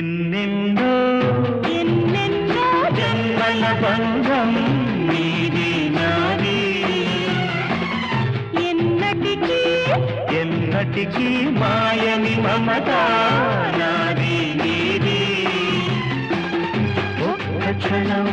ఎన్నెన్నో ఎన్నెన్నో జన్మల బంధం నీది నాది ఎన్నటికీ ఎన్నటికీ మాయని మమత నాది నీది ఒక్క క్షణం